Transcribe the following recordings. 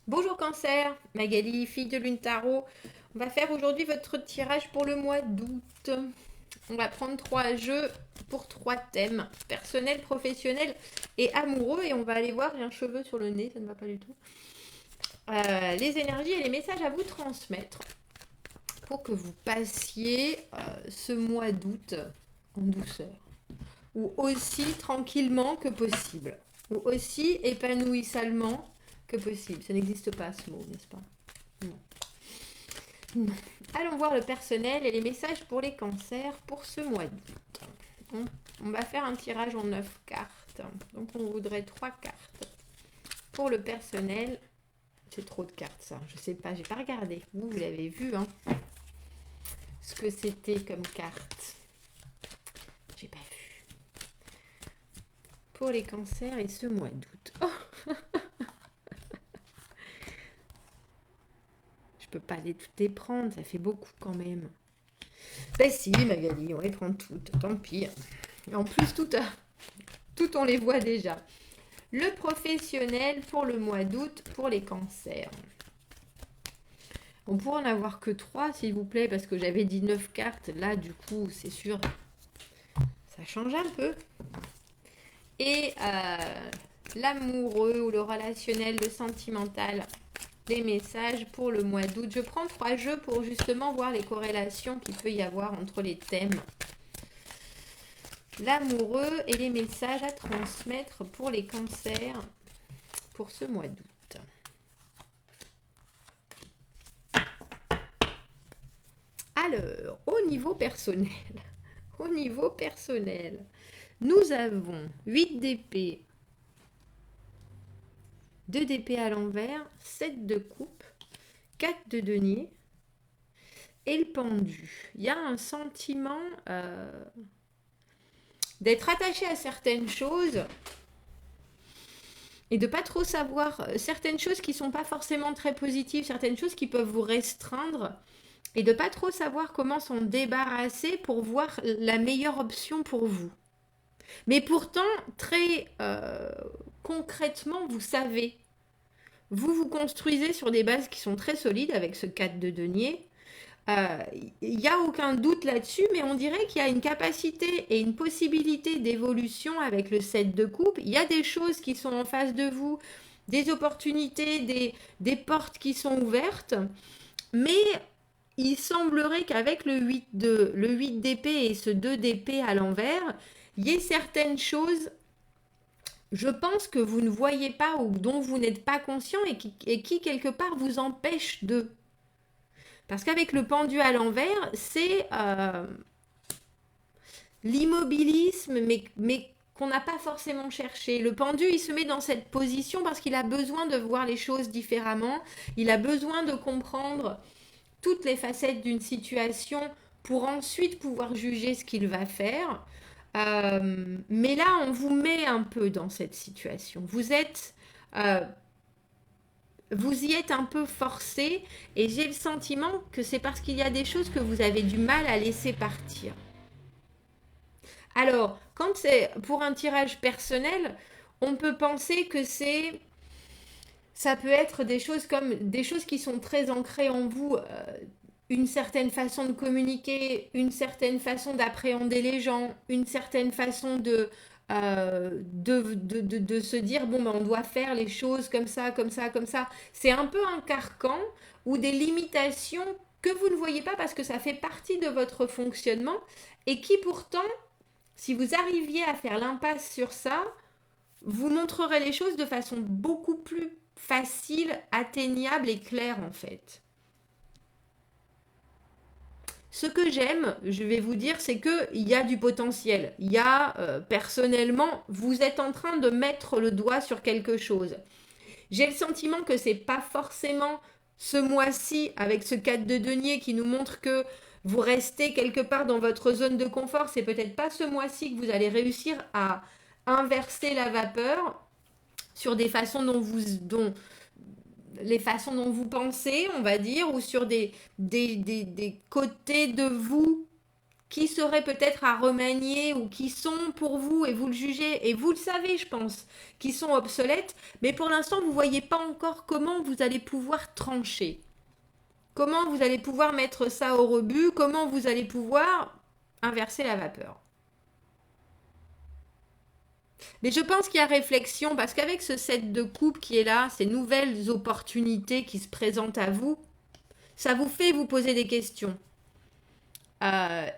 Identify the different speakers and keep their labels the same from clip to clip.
Speaker 1: Bonjour Cancer, Magali, fille de Lune Tarot. On va faire aujourd'hui votre tirage pour le mois d'août. On va prendre 3 jeux pour 3 thèmes, personnel, professionnel et amoureux. Et on va aller voir, j'ai un cheveu sur le nez, ça ne va pas du tout. Les énergies et les messages à vous transmettre pour que vous passiez ce mois d'août en douceur. Ou aussi tranquillement que possible. Ou aussi épanouissamment que possible. Ça n'existe pas ce mot, n'est-ce pas? Non. Non. Allons voir le personnel et les messages pour les cancers pour ce mois d'août. On va faire un tirage en 9 cartes. Donc on voudrait 3 cartes. Pour le personnel, c'est trop de cartes ça. Je sais pas, j'ai pas regardé. Vous l'avez vu, hein, ce que c'était comme carte. J'ai pas vu. Pour les cancers et ce mois d'août. Oh, je peux pas toutes les prendre, ça fait beaucoup quand même. Ben si, Magali, on les prend toutes, tant pis. Et en plus, toutes on les voit déjà. Le professionnel pour le mois d'août pour les cancers. On pourrait en avoir que 3, s'il vous plaît, parce que j'avais dit 9 cartes. Là, du coup, c'est sûr, ça change un peu. Et l'amoureux ou le relationnel, le sentimental, les messages pour le mois d'août. Je prends 3 jeux pour justement voir les corrélations qu'il peut y avoir entre les thèmes. L'amoureux et les messages à transmettre pour les cancers pour ce mois d'août. Alors, au niveau personnel, nous avons 8 d'épée, 2 d'épée à l'envers, 7 de coupe, 4 de denier et le pendu. Il y a un sentiment d'être attaché à certaines choses et de pas trop savoir certaines choses qui sont pas forcément très positives, certaines choses qui peuvent vous restreindre et de pas trop savoir comment s'en débarrasser pour voir la meilleure option pour vous. Mais pourtant, très concrètement, vous savez, vous construisez sur des bases qui sont très solides avec ce 4 de denier. Il n'y a aucun doute là-dessus, mais on dirait qu'il y a une capacité et une possibilité d'évolution avec le 7 de coupe. Il y a des choses qui sont en face de vous, des opportunités, des portes qui sont ouvertes, mais il semblerait qu'avec le 8 d'épée et ce 2 d'épée à l'envers, il y ait certaines choses, je pense, que vous ne voyez pas ou dont vous n'êtes pas conscient et qui quelque part vous empêchent de. Parce qu'avec le pendu à l'envers, c'est l'immobilisme, mais qu'on n'a pas forcément cherché. Le pendu, il se met dans cette position parce qu'il a besoin de voir les choses différemment. Il a besoin de comprendre toutes les facettes d'une situation pour ensuite pouvoir juger ce qu'il va faire. Mais là, on vous met un peu dans cette situation. Euh, vous y êtes un peu forcé et j'ai le sentiment que c'est parce qu'il y a des choses que vous avez du mal à laisser partir. Alors, quand c'est pour un tirage personnel, on peut penser que ça peut être des choses comme des choses qui sont très ancrées en vous, une certaine façon de communiquer, une certaine façon d'appréhender les gens, une certaine façon de se dire, bon, ben, on doit faire les choses comme ça, comme ça, comme ça. C'est un peu un carcan ou des limitations que vous ne voyez pas parce que ça fait partie de votre fonctionnement et qui pourtant, si vous arriviez à faire l'impasse sur ça, vous montrerez les choses de façon beaucoup plus facile, atteignable et claire en fait. Ce que j'aime, je vais vous dire, c'est qu'il y a du potentiel. Il y a, personnellement, vous êtes en train de mettre le doigt sur quelque chose. J'ai le sentiment que c'est pas forcément ce mois-ci, avec ce 4 de denier qui nous montre que vous restez quelque part dans votre zone de confort. C'est peut-être pas ce mois-ci que vous allez réussir à inverser la vapeur sur des façons les façons dont vous pensez, on va dire, ou sur des côtés de vous qui seraient peut-être à remanier ou qui sont pour vous, et vous le jugez, et vous le savez, je pense, qui sont obsolètes, mais pour l'instant, vous ne voyez pas encore comment vous allez pouvoir trancher. Comment vous allez pouvoir mettre ça au rebut, comment vous allez pouvoir inverser la vapeur. Mais je pense qu'il y a réflexion, parce qu'avec ce set de coupe qui est là, ces nouvelles opportunités qui se présentent à vous, ça vous fait vous poser des questions.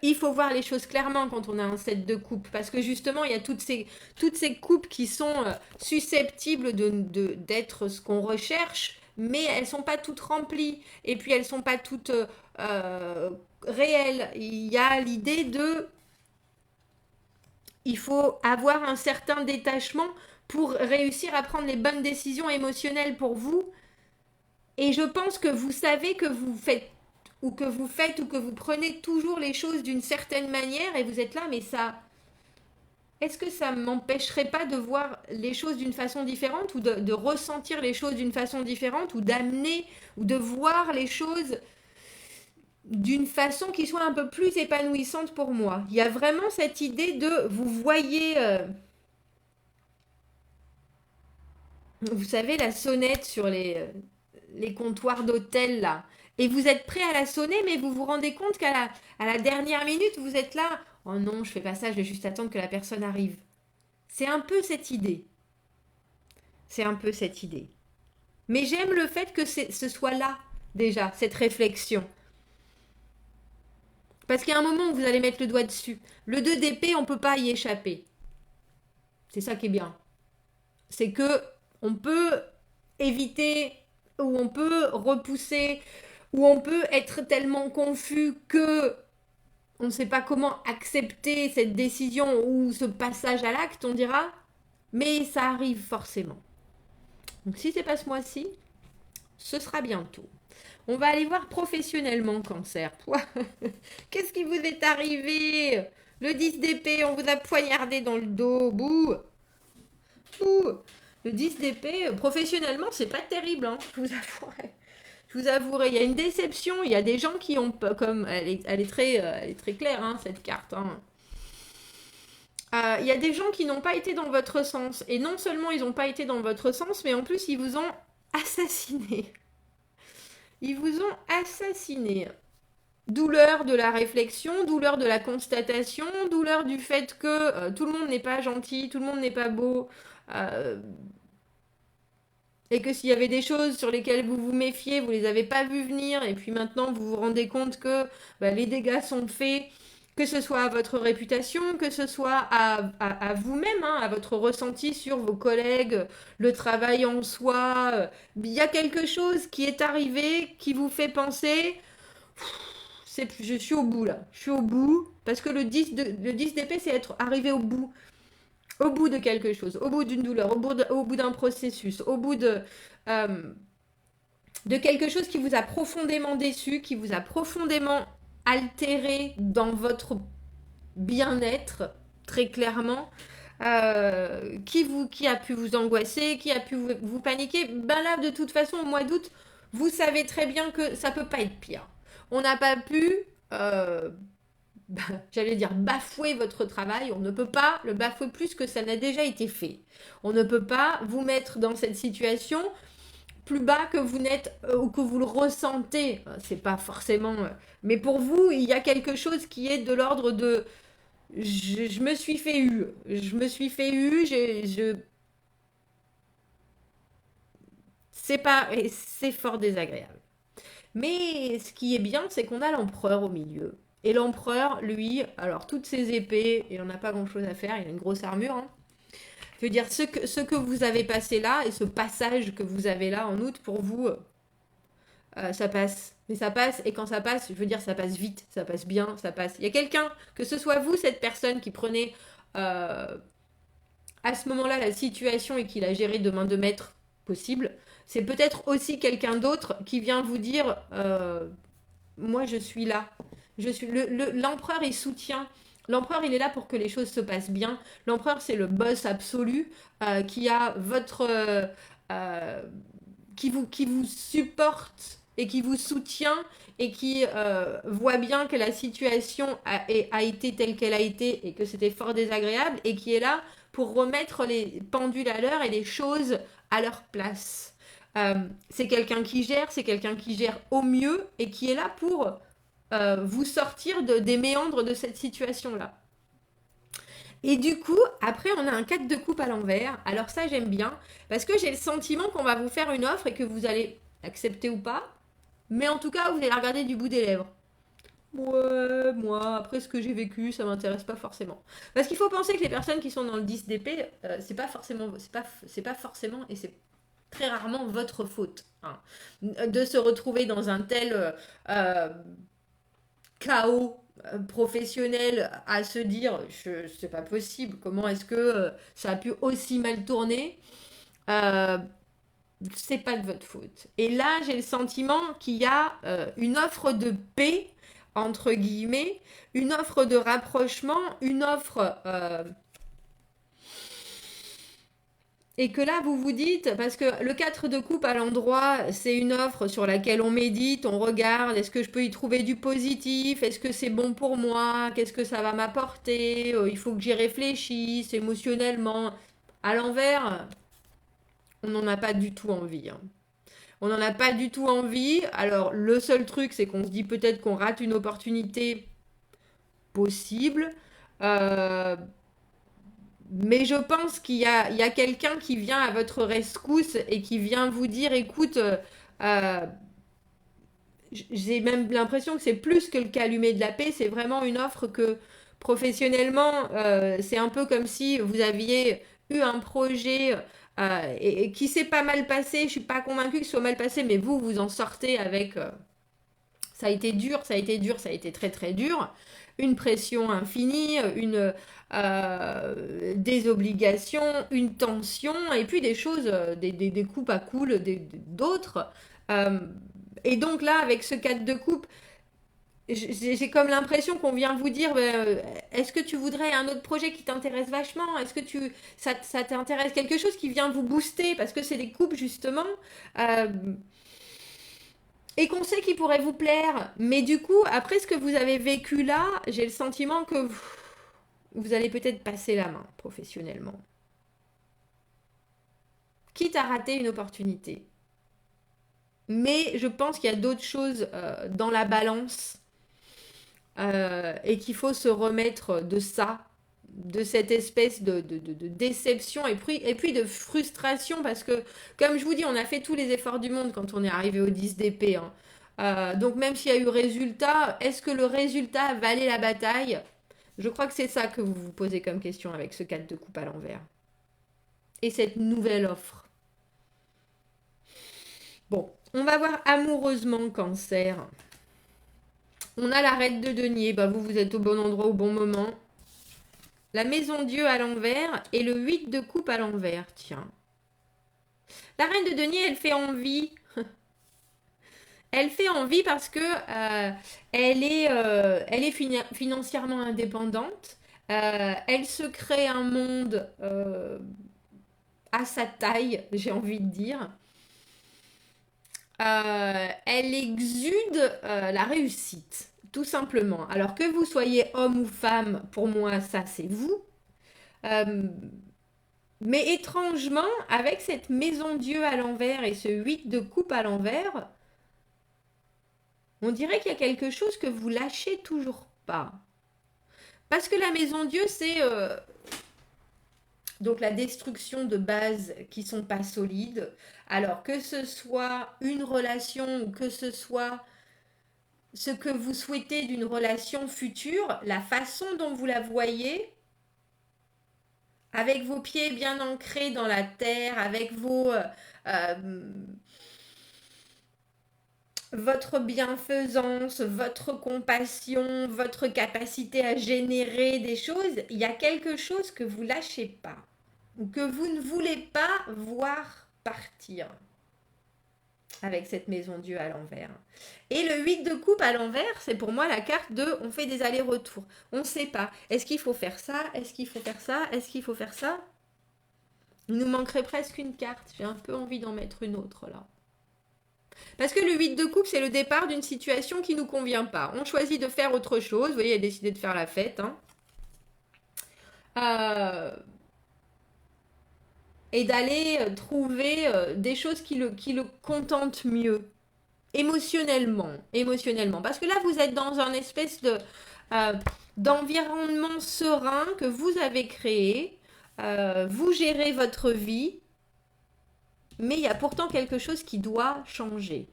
Speaker 1: Il faut voir les choses clairement quand on a un set de coupes, parce que justement, il y a toutes ces coupes qui sont susceptibles d'être ce qu'on recherche, mais elles ne sont pas toutes remplies, et puis elles ne sont pas toutes réelles. Il y a l'idée de... Il faut avoir un certain détachement pour réussir à prendre les bonnes décisions émotionnelles pour vous. Et je pense que vous savez que vous faites ou que vous prenez toujours les choses d'une certaine manière et vous êtes là, mais ça, est-ce que ça ne m'empêcherait pas de voir les choses d'une façon différente ou de ressentir les choses d'une façon différente ou d'amener ou de voir les choses d'une façon qui soit un peu plus épanouissante pour moi. Il y a vraiment cette idée de, vous voyez, vous savez, la sonnette sur les comptoirs d'hôtel là. Et vous êtes prêt à la sonner, mais vous vous rendez compte à la dernière minute, vous êtes là. Oh non, je fais pas ça, je vais juste attendre que la personne arrive. C'est un peu cette idée. C'est un peu cette idée. Mais j'aime le fait que ce soit là, déjà, cette réflexion. Parce qu'il y a un moment où vous allez mettre le doigt dessus. Le 2 d'épée, on ne peut pas y échapper. C'est ça qui est bien. C'est que on peut éviter, ou on peut repousser, ou on peut être tellement confus que on ne sait pas comment accepter cette décision ou ce passage à l'acte, on dira. Mais ça arrive forcément. Donc si c'est pas ce mois-ci, ce sera bientôt. On va aller voir professionnellement Cancer. Qu'est-ce qui vous est arrivé? Le 10 d'épée, on vous a poignardé dans le dos. Bouh. Bouh. Le 10 d'épée, professionnellement, c'est pas terrible, hein, je vous avouerai. Je vous avouerai, il y a une déception, il y a des gens qui ont, comme elle est très claire, hein, cette carte. Hein. Il y a des gens qui n'ont pas été dans votre sens. Et non seulement ils n'ont pas été dans votre sens, mais en plus ils vous ont assassiné. Ils vous ont assassiné. Douleur de la réflexion, douleur de la constatation, douleur du fait que tout le monde n'est pas gentil, tout le monde n'est pas beau. Et que s'il y avait des choses sur lesquelles vous vous méfiez, vous les avez pas vues venir, et puis maintenant vous vous rendez compte que les dégâts sont faits, que ce soit à votre réputation, que ce soit à vous-même, hein, à votre ressenti sur vos collègues, le travail en soi. Il y a quelque chose qui est arrivé qui vous fait penser, je suis au bout là, je suis au bout, parce que le 10 d'épée, c'est être arrivé au bout de quelque chose, au bout d'une douleur, au bout d'un processus, au bout de quelque chose qui vous a profondément déçu, qui vous a profondément altéré dans votre bien-être, très clairement, qui a pu vous angoisser, qui a pu vous paniquer. Ben là, de toute façon, au mois d'août, vous savez très bien que ça peut pas être pire. On n'a pas pu... j'allais dire bafouer votre travail, on ne peut pas le bafouer plus que ça n'a déjà été fait. On ne peut pas vous mettre dans cette situation plus bas que vous n'êtes ou que vous le ressentez. C'est pas forcément... mais pour vous, il y a quelque chose qui est de l'ordre de... Je me suis fait eu. Je me suis fait eu, c'est pas... c'est fort désagréable. Mais ce qui est bien, c'est qu'on a l'empereur au milieu. Et l'empereur, lui, alors toutes ses épées, il n'en a pas grand-chose à faire, il a une grosse armure. Hein. Je veux dire, ce que vous avez passé là, et ce passage que vous avez là en août, pour vous, ça passe. Mais ça passe, et quand ça passe, je veux dire, ça passe vite, ça passe bien, ça passe. Il y a quelqu'un, que ce soit vous, cette personne qui prenait à ce moment-là la situation et qui la gérait de main de maître possible, c'est peut-être aussi quelqu'un d'autre qui vient vous dire moi je suis là. L'empereur il soutient. L'empereur il est là pour que les choses se passent bien. L'empereur c'est le boss absolu qui a votre qui vous supporte et qui vous soutient et qui voit bien que la situation a été telle qu'elle a été et que c'était fort désagréable et qui est là pour remettre les pendules à l'heure et les choses à leur place. C'est quelqu'un qui gère, c'est quelqu'un qui gère au mieux et qui est là pour vous sortir des méandres de cette situation-là. Et du coup, après, on a un 4 de coupe à l'envers. Alors ça, j'aime bien, parce que j'ai le sentiment qu'on va vous faire une offre et que vous allez accepter ou pas. Mais en tout cas, vous allez la regarder du bout des lèvres. Ouais, moi, après ce que j'ai vécu, ça m'intéresse pas forcément. Parce qu'il faut penser que les personnes qui sont dans le 10 d'épée, c'est pas forcément, c'est pas forcément, et c'est très rarement votre faute, hein, de se retrouver dans un tel chaos professionnel à se dire, c'est pas possible, comment est-ce que ça a pu aussi mal tourner. Euh, c'est pas de votre faute. Et là, j'ai le sentiment qu'il y a une offre de paix, entre guillemets, une offre de rapprochement, une offre... et que là, vous vous dites, parce que le 4 de coupe à l'endroit, c'est une offre sur laquelle on médite, on regarde, est-ce que je peux y trouver du positif, est-ce que c'est bon pour moi, qu'est-ce que ça va m'apporter, il faut que j'y réfléchisse émotionnellement. À l'envers, on n'en a pas du tout envie, hein. On n'en a pas du tout envie. Alors, le seul truc, c'est qu'on se dit peut-être qu'on rate une opportunité possible. Euh, mais je pense il y a quelqu'un qui vient à votre rescousse et qui vient vous dire, écoute, euh, j'ai même l'impression que c'est plus que le calumet de la paix, c'est vraiment une offre que professionnellement, c'est un peu comme si vous aviez eu un projet et qui s'est pas mal passé. Je suis pas convaincue que ce soit mal passé, mais vous, vous en sortez avec... ça a été dur, ça a été dur, ça a été très très dur. Une pression infinie, des obligations, une tension, et puis des choses, des coupes à coups, d'autres. Euh, et donc là, avec ce 4 de coupe, j'ai comme l'impression qu'on vient vous dire, est-ce que tu voudrais un autre projet qui t'intéresse vachement? Est-ce que ça t'intéresse quelque chose qui vient vous booster? Parce que c'est des coupes justement. Euh, et qu'on sait qu'il pourrait vous plaire. Mais du coup, après ce que vous avez vécu là, j'ai le sentiment que vous allez peut-être passer la main professionnellement. Quitte à rater une opportunité. Mais je pense qu'il y a d'autres choses dans la balance et qu'il faut se remettre de ça, de cette espèce de déception et puis de frustration parce que, comme je vous dis, on a fait tous les efforts du monde quand on est arrivé au 10 d'épée, hein. Donc même s'il y a eu résultat, est-ce que le résultat valait la bataille? Je crois que c'est ça que vous vous posez comme question avec ce 4 de coupe à l'envers. Et cette nouvelle offre. Bon, on va voir amoureusement Cancer. On a la reine de denier, bah vous êtes au bon endroit au bon moment. La maison Dieu à l'envers et le 8 de coupe à l'envers, tiens. La reine de denier, elle fait envie. Elle fait envie parce que elle est financièrement indépendante. Elle se crée un monde à sa taille, j'ai envie de dire. Elle exude la réussite, tout simplement. Alors que vous soyez homme ou femme, pour moi, ça c'est vous. Euh, mais étrangement, avec cette maison Dieu à l'envers et ce 8 de coupe à l'envers, on dirait qu'il y a quelque chose que vous lâchez toujours pas. Parce que la maison Dieu, c'est donc la destruction de bases qui sont pas solides. Alors que ce soit une relation ou que ce soit ce que vous souhaitez d'une relation future, la façon dont vous la voyez, avec vos pieds bien ancrés dans la terre, avec votre bienfaisance, votre compassion, votre capacité à générer des choses, il y a quelque chose que vous lâchez pas, ou que vous ne voulez pas voir partir avec cette maison Dieu à l'envers. Et le 8 de coupe à l'envers, c'est pour moi la carte de on fait des allers-retours. On ne sait pas. Est-ce qu'il faut faire ça? Est-ce qu'il faut faire ça? Est-ce qu'il faut faire ça? Il nous manquerait presque une carte. J'ai un peu envie d'en mettre une autre là. Parce que le 8 de coupe, c'est le départ d'une situation qui ne nous convient pas. On choisit de faire autre chose. Vous voyez, elle a décidé de faire la fête. Hein. Euh, et d'aller trouver des choses qui le contentent mieux. Émotionnellement. Parce que là, vous êtes dans un espèce euh, d'environnement serein que vous avez créé. Vous gérez votre vie, mais il y a pourtant quelque chose qui doit changer.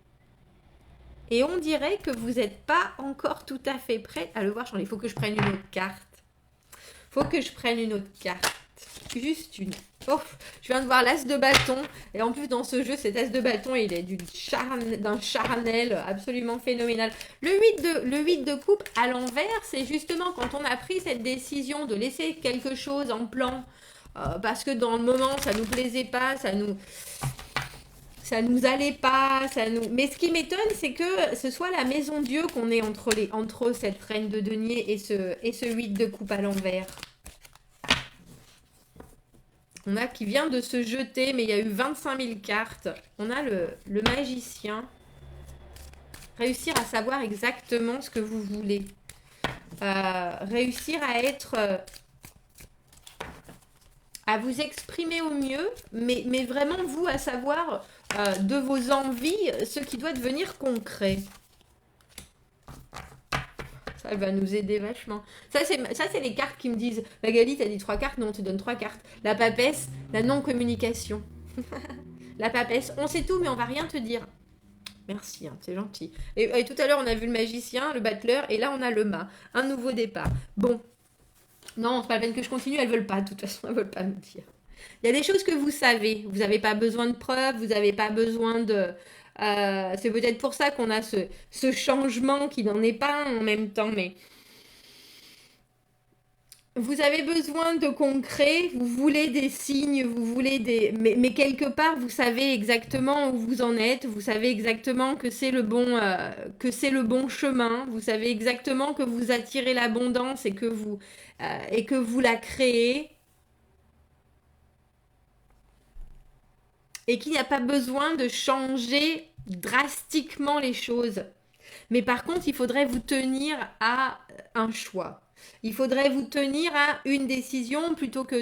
Speaker 1: Et on dirait que vous n'êtes pas encore tout à fait prêt à le voir changer. Il faut que je prenne une autre carte. Faut que je prenne une autre carte. Juste une. Oh, je viens de voir l'as de bâton. Et en plus, dans ce jeu, cet as de bâton, il est d'un charnel absolument phénoménal. Le 8 de coupe à l'envers, c'est justement quand on a pris cette décision de laisser quelque chose en plan. Parce que dans le moment, ça nous plaisait pas, ça nous allait pas, Mais ce qui m'étonne, c'est que ce soit la maison Dieu qu'on est entre cette reine de denier et ce 8 de coupe à l'envers. On a qui vient de se jeter, mais il y a eu 25 000 cartes. On a le magicien. Réussir à savoir exactement ce que vous voulez. Réussir à être... à vous exprimer au mieux, mais vraiment vous à savoir de vos envies ce qui doit devenir concret. Ça va nous aider vachement. Ça, c'est les cartes qui me disent Magali, t'as dit 3 cartes. Non, on te donne 3 cartes. La papesse, la non-communication. La papesse, on sait tout, mais on va rien te dire. Merci, hein, c'est gentil. Et tout à l'heure, on a vu le magicien, le battleur, et là, on a le mât. Un nouveau départ. Bon. Non, c'est pas la peine que je continue, elles veulent pas. De toute façon, elles veulent pas me dire. Il y a des choses que vous savez. Vous n'avez pas besoin de preuves, vous n'avez pas besoin de... c'est peut-être pour ça qu'on a ce changement qui n'en est pas un en même temps, mais vous avez besoin de concret, vous voulez des signes, vous voulez des... Mais quelque part, vous savez exactement où vous en êtes, vous savez exactement que c'est le bon chemin, vous savez exactement que vous attirez l'abondance et que vous la créez. Et qu'il n'y a pas besoin de changer drastiquement les choses. Mais par contre, il faudrait vous tenir à un choix. Il faudrait vous tenir à une décision plutôt que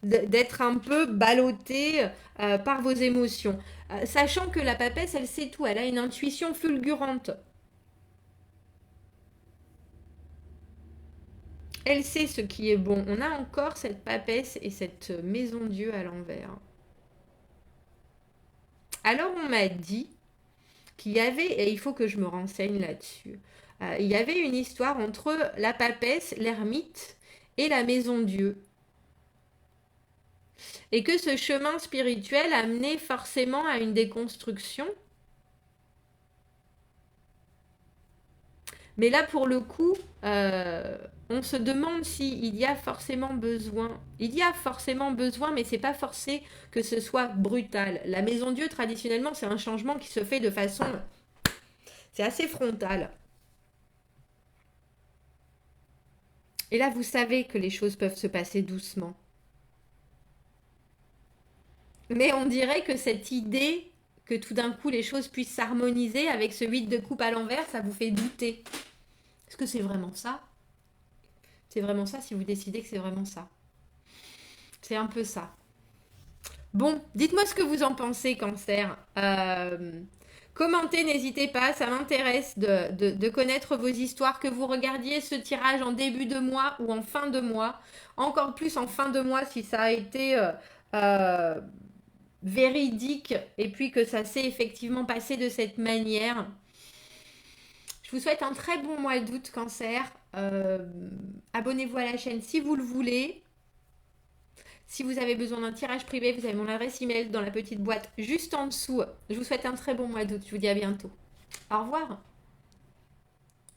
Speaker 1: d'être un peu ballotté par vos émotions. Sachant que la papesse, elle sait tout, elle a une intuition fulgurante. Elle sait ce qui est bon. On a encore cette papesse et cette maison Dieu à l'envers. Alors on m'a dit qu'il y avait, et il faut que je me renseigne là-dessus, il y avait une histoire entre la papesse, l'ermite et la maison Dieu. Et que ce chemin spirituel amenait forcément à une déconstruction. Mais là, pour le coup, on se demande s'il y a forcément besoin. Il y a forcément besoin, mais c'est pas forcé que ce soit brutal. La maison Dieu, traditionnellement, c'est un changement qui se fait de façon... C'est assez frontal. Et là, vous savez que les choses peuvent se passer doucement. Mais on dirait que cette idée que tout d'un coup les choses puissent s'harmoniser avec ce 8 de coupe à l'envers, ça vous fait douter. Est-ce que c'est vraiment ça? C'est vraiment ça si vous décidez que c'est vraiment ça. C'est un peu ça. Bon, dites-moi ce que vous en pensez, Cancer. Commentez, n'hésitez pas, ça m'intéresse de connaître vos histoires, que vous regardiez ce tirage en début de mois ou en fin de mois. Encore plus en fin de mois si ça a été véridique et puis que ça s'est effectivement passé de cette manière. Je vous souhaite un très bon mois d'août, Cancer. Abonnez-vous à la chaîne si vous le voulez. Si vous avez besoin d'un tirage privé, vous avez mon adresse email dans la petite boîte juste en dessous. Je vous souhaite un très bon mois d'août. Je vous dis à bientôt. Au revoir.